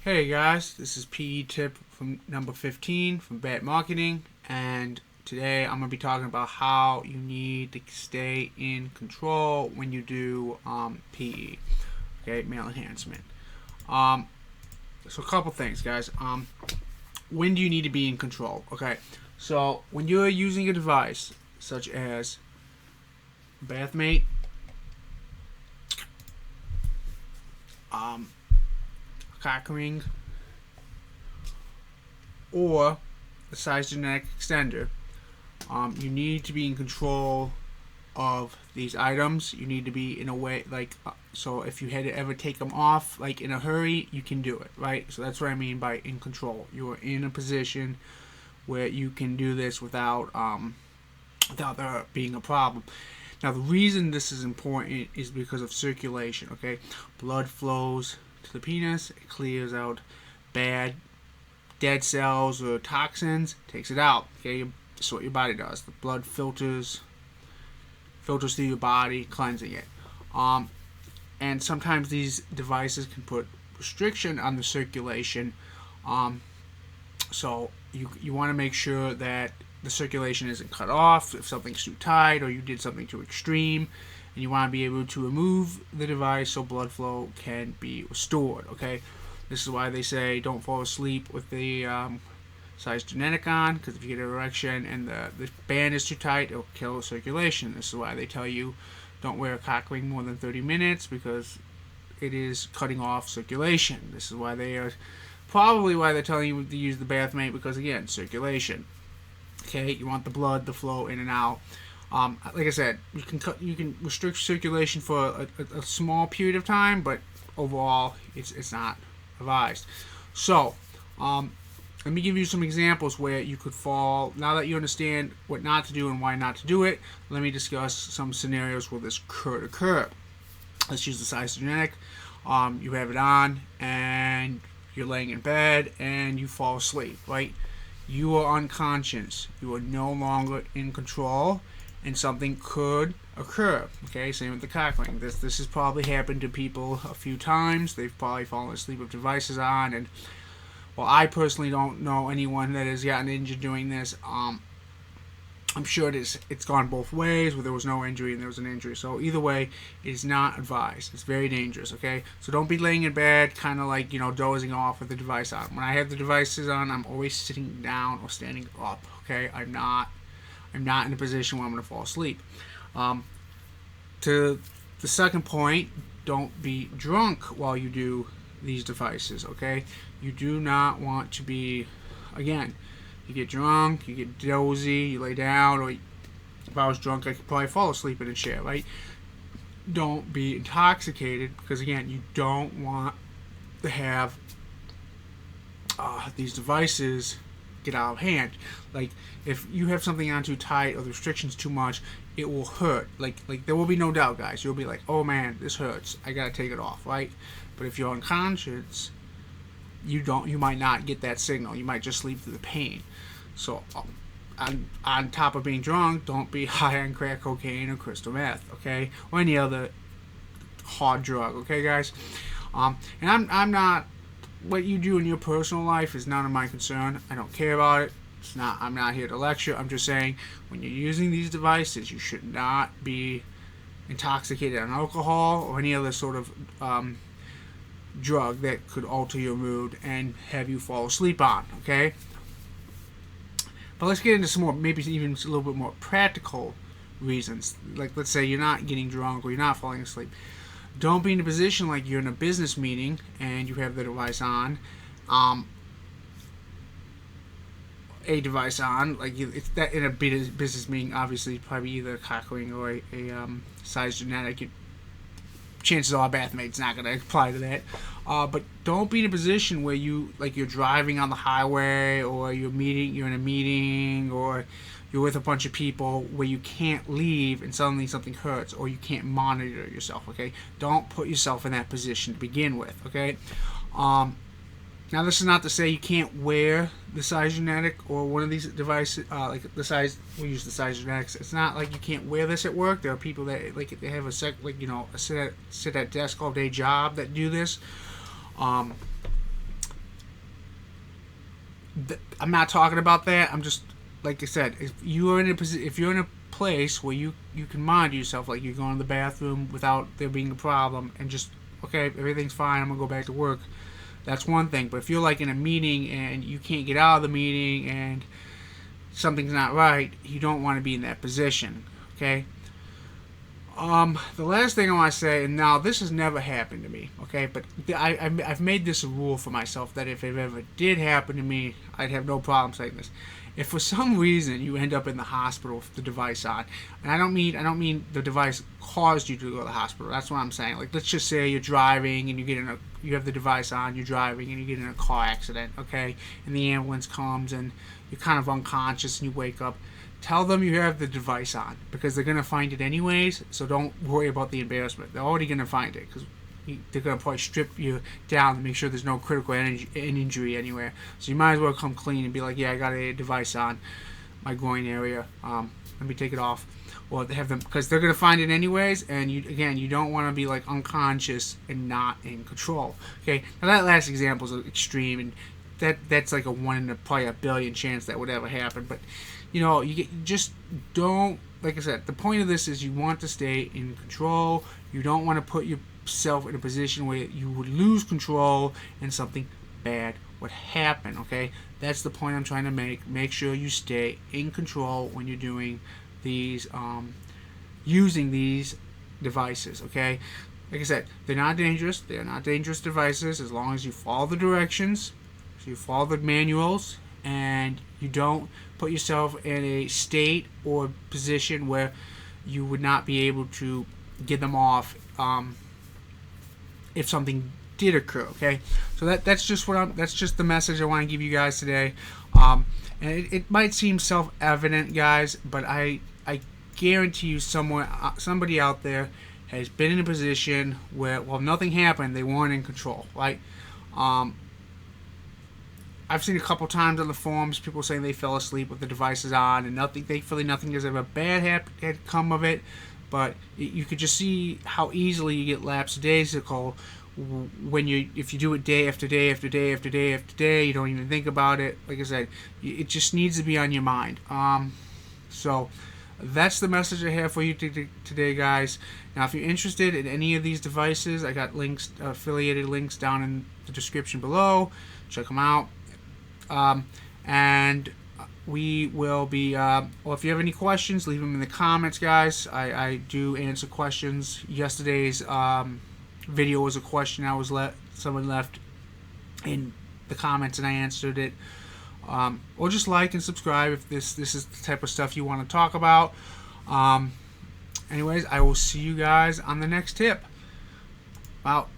Hey guys, this is PE tip from number 15 from Bad Marketing, and today I'm going to be talking about how you need to stay in control when you do PE, okay, male enhancement. So a couple things, guys. When do you need to be in control? Okay, so when you're using a device such as Bathmate, cock ring, or the size genetic extender, you need to be in control of these items. You need to be in a way so if you had to ever take them off like in a hurry, you can do it, right? So that's what I mean by in control. You are in a position where you can do this without there being a problem. Now the reason this is important is because of circulation. Okay, blood flows to the penis, it clears out dead cells or toxins, takes it out. Okay, that's what your body does. The blood filters through your body, cleansing it. And sometimes these devices can put restriction on the circulation. So you want to make sure that the circulation isn't cut off if something's too tight or you did something too extreme, and you want to be able to remove the device so blood flow can be restored. Okay, this is why they say don't fall asleep with the size genetic on, because if you get an erection and the band is too tight, it'll kill circulation. This is why they tell you don't wear a cock ring more than 30 minutes, because it is cutting off circulation. This is why they're telling you to use the Bathmate, because again, circulation. Okay, you want the blood to flow in and out. Like I said, you can restrict circulation for a small period of time, but overall, it's not advised. So, let me give you some examples where you could fall. Now that you understand what not to do and why not to do it, let me discuss some scenarios where this could occur. Let's use the size genetic. You have it on and you're laying in bed and you fall asleep, right? You are unconscious. You are no longer in control, and something could occur. Okay, same with the cock ring. This has probably happened to people a few times. They've probably fallen asleep with devices on, and well, I personally don't know anyone that has gotten injured doing this. I'm sure it's gone both ways, where there was no injury and there was an injury. So either way, it is not advised. It's very dangerous, okay? So don't be laying in bed kind of like, dozing off with the device on. When I have the devices on, I'm always sitting down or standing up, okay? I'm not in a position where I'm going to fall asleep. To the second point, don't be drunk while you do these devices, okay? You do not want to be, again, you get drunk, you get dozy, you lay down, or if I was drunk, I could probably fall asleep in a chair, right? Don't be intoxicated, because again, you don't want to have these devices get out of hand. Like, if you have something on too tight or the restrictions too much, it will hurt. Like there will be no doubt, guys. You'll be like, oh man, this hurts. I gotta take it off, right? But if you're unconscious, you might not get that signal. You might just sleep through the pain. So on top of being drunk, don't be high on crack cocaine or crystal meth, okay, or any other hard drug, okay, guys. And I'm not, what you do in your personal life is none of my concern. I don't care about it. I'm not here to lecture. I'm just saying, when you're using these devices, you should not be intoxicated on alcohol or any other sort of drug that could alter your mood and have you fall asleep on, okay? But let's get into some more, maybe even a little bit more practical reasons. Like, let's say you're not getting drunk or you're not falling asleep. Don't be in a position like you're in a business meeting and you have the device on, it's that in a business meeting, obviously, probably either a cock ring or a size genetic. Chances are Bathmate's not going to apply to that. But don't be in a position where you're driving on the highway, or you're in a meeting, or you're with a bunch of people where you can't leave and suddenly something hurts, or you can't monitor yourself, okay? Don't put yourself in that position to begin with, okay? Now, this is not to say you can't wear the size genetic or one of these devices, like the size, we use the size genetics. It's not like you can't wear this at work. There are people that, like, they have a sit at desk all day job that do this. I'm not talking about that. I'm just, like I said, if you're in a place where you can mind yourself, like you're going to the bathroom without there being a problem, and just, okay, everything's fine, I'm gonna go back to work. That's one thing. But if you're like in a meeting and you can't get out of the meeting and something's not right, you don't want to be in that position. Okay. The last thing I want to say, and now this has never happened to me, okay, but I've made this a rule for myself that if it ever did happen to me, I'd have no problem saying this. If for some reason you end up in the hospital with the device on, and I don't mean the device caused you to go to the hospital. That's what I'm saying. Like, let's just say you're driving and you have the device on, you're driving and you get in a car accident, okay, and the ambulance comes and you're kind of unconscious and you wake up. Tell them you have the device on, because they're going to find it anyways, so don't worry about the embarrassment. They're already going to find it, because they're going to probably strip you down to make sure there's no critical injury anywhere. So you might as well come clean and be like, yeah, I got a device on my groin area. Let me take it off. Or they have them, because they're going to find it anyways, and you don't want to be like unconscious and not in control. Okay, now that last example is extreme, and that's like a 1 in probably a billion chance that would ever happen, but just don't, like I said, the point of this is you want to stay in control. You don't want to put yourself in a position where you would lose control and something bad would happen, okay? That's the point I'm trying to make. Make sure you stay in control when you're doing these, using these devices, okay? Like I said, they're not dangerous. They're not dangerous devices as long as you follow the directions, so you follow the manuals, and you don't put yourself in a state or position where you would not be able to get them off if something did occur. Okay, so that's just the message I want to give you guys today. And it might seem self-evident, guys, but I guarantee you somebody out there has been in a position where, well, nothing happened, they weren't in control, right? I've seen a couple times on the forums people saying they fell asleep with the devices on, and thankfully nothing has ever bad had come of it. But you could just see how easily you get lapsadaisical if you do it day after day after day after day after day. You don't even think about it. Like I said, it just needs to be on your mind. So that's the message I have for you today, guys. Now, if you're interested in any of these devices, I got links, affiliated links down in the description below. Check them out. And we will be, well, if you have any questions, leave them in the comments, guys. I do answer questions. Yesterday's video was a question someone left in the comments, and I answered it. Or just like and subscribe if this is the type of stuff you want to talk about. Anyways, I will see you guys on the next tip. Out.